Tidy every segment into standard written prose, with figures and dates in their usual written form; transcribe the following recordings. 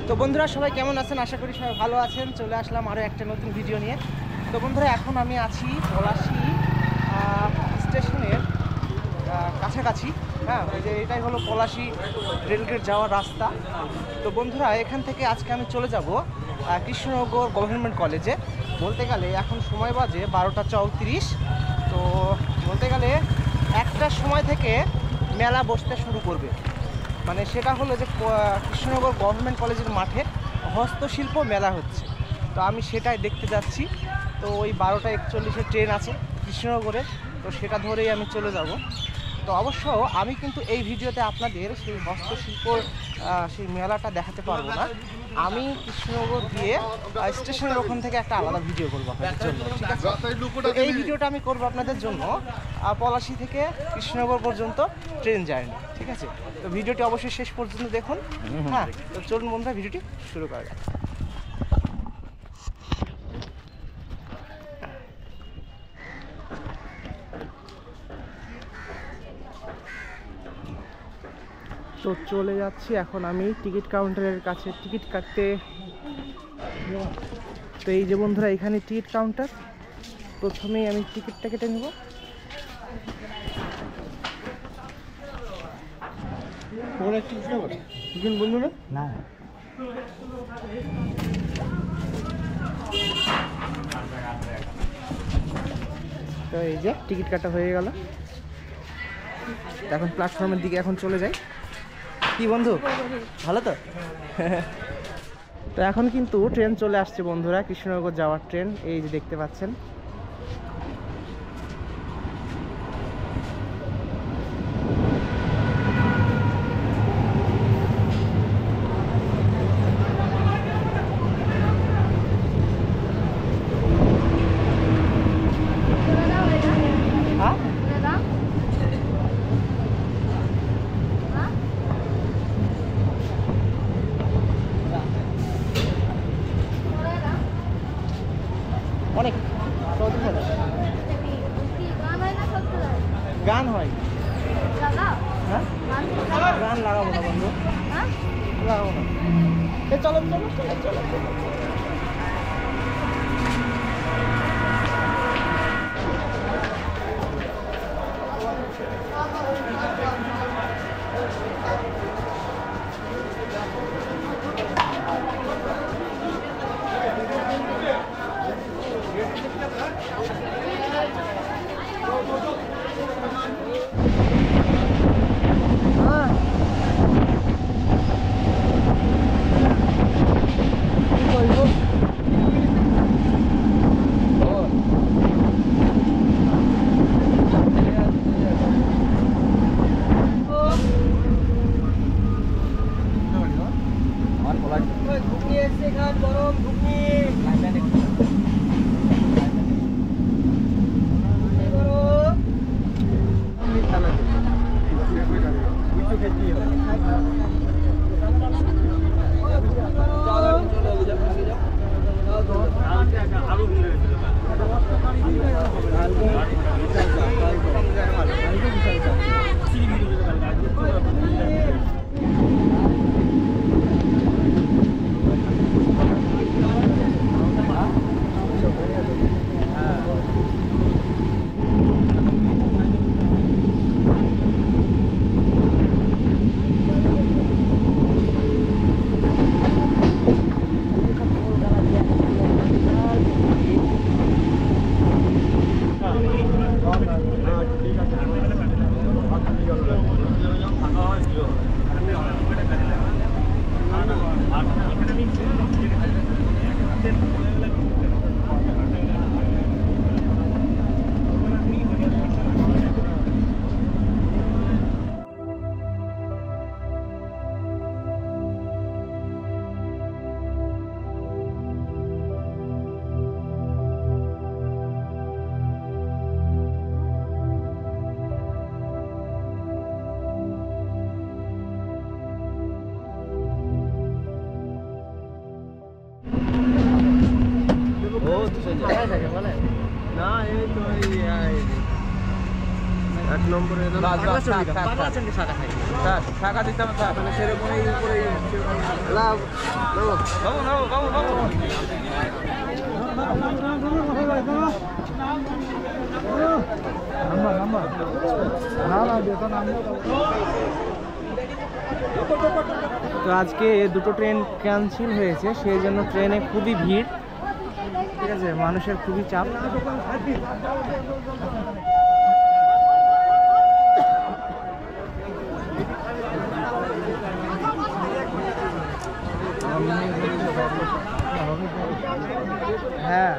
তো বন্ধুরা সবাই কেমন আছেন? আশা করি সবাই ভালো আছেন। চলে আসলাম আরও একটা নতুন ভিডিও নিয়ে। তো বন্ধুরা এখন আমি আছি পলাশী স্টেশনের কাছাকাছি। হ্যাঁ, ওই যে এটাই হলো পলাশী রেলগেট যাওয়ার রাস্তা। তো বন্ধুরা এখান থেকে আজকে আমি চলে যাব কৃষ্ণনগর গভর্নমেন্ট কলেজে। বলতে গেলে এখন সময় বাজে 12টা 34। তো বলতে গেলে একটার সময় থেকে মেলা বসতে শুরু করবে। মানে সেটা হলো যে কৃষ্ণনগর গভর্নমেন্ট কলেজের মাঠে হস্তশিল্প মেলা হচ্ছে। তো আমি সেটাই দেখতে যাচ্ছি। তো ওই 12টা 41 ট্রেন আছে কৃষ্ণনগরে, তো সেটা ধরেই আমি চলে যাব। তো অবশ্য আমি কিন্তু এই ভিডিওতে আপনাদের সেই হস্তশিল্পর সেই মেলাটা দেখাতে পারবো না। আমি কৃষ্ণনগর দিয়ে স্টেশনের ওখান থেকে একটা আলাদা ভিডিও করবো আপনাদের জন্য, ঠিক আছে? তো এই ভিডিওটা আমি করবো আপনাদের জন্য পলাশী থেকে কৃষ্ণনগর পর্যন্ত ট্রেন জার্নি, ঠিক আছে? তো ভিডিওটি অবশ্যই শেষ পর্যন্ত দেখুন। হ্যাঁ, তো চলুন বন্ধুরা ভিডিওটি শুরু করা যাক। তো চলে যাচ্ছি এখন আমি টিকিট কাউন্টারের কাছে টিকিট কাটতে। তো এই যে বন্ধুরা এখানে টিকিট কাউন্টার, প্রথমেই আমি টিকিটটা কেটে নেব। বন্ধুরা না, তো এই যে টিকিট কাটা হয়ে গেল। এখন প্ল্যাটফর্মের দিকে এখন চলে যাই। কি বন্ধু, ভালো তো? তো এখন কিন্তু ট্রেন চলে আসছে বন্ধুরা, কৃষ্ণনগর যাওয়ার ট্রেন। এই যে দেখতে পাচ্ছেন। অনেক গান হয়। হ্যাঁ, গান লাগাবো না বন্ধু, লাগাবো না। চলো চলো চলো চলো চলো। এক নম্বরে শাখা দিতাম মানে সেরকমই উপরে তো আজকে দুটো ট্রেন ক্যান্সেল হয়েছে, সেই জন্য ট্রেনে খুবই ভিড়। ঠিক আছে, মানুষের খুবই চাপ। হ্যাঁ,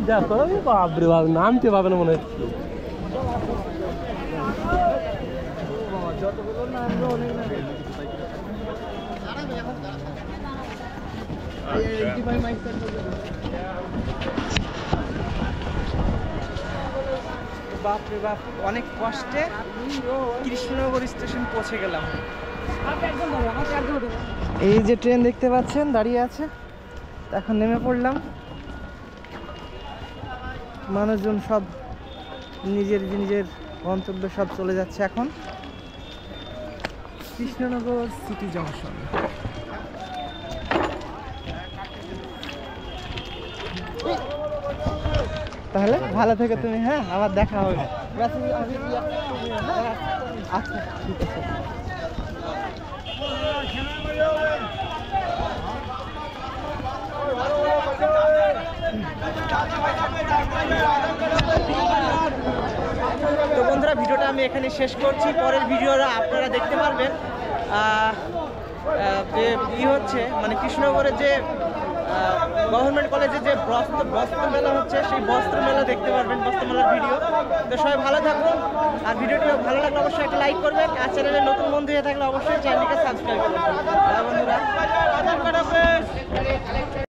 দেখো বাপরে বাপ, নামতে পাবে না মনে হচ্ছে। বাপরে বাপ, অনেক কষ্টে কৃষ্ণনগর স্টেশন পৌঁছে গেলাম। এই যে ট্রেন দেখতে পাচ্ছেন দাঁড়িয়ে আছে, এখন নেমে পড়লাম। মানুষজন সব নিজের নিজের গন্তব্যে সব চলে যাচ্ছে এখন। Krishnanagar city junction. তাহলে ভালো থেকে তুমি, হ্যাঁ আবার দেখা হবে। আচ্ছা ঠিক আছে। তো বন্ধুরা, ভিডিওটা আমি এখানে শেষ করছি। পরের ভিডিওটা আপনারা দেখতে পারবেন যে কি হচ্ছে, মানে কৃষ্ণনগরের যে গভর্নমেন্ট কলেজে যে বস্ত্র মেলা হচ্ছে, সেই বস্ত্র মেলা দেখতে পারবেন, বস্ত্র মেলার ভিডিও। তো সবাই ভালো থাকুন, আর ভিডিওটি ভালো লাগলে অবশ্যই একটা লাইক করবেন, আর চ্যানেলে নতুন বন্ধু হয়ে থাকলে অবশ্যই চ্যানেলটিকে সাবস্ক্রাইব করবেন বন্ধুরা।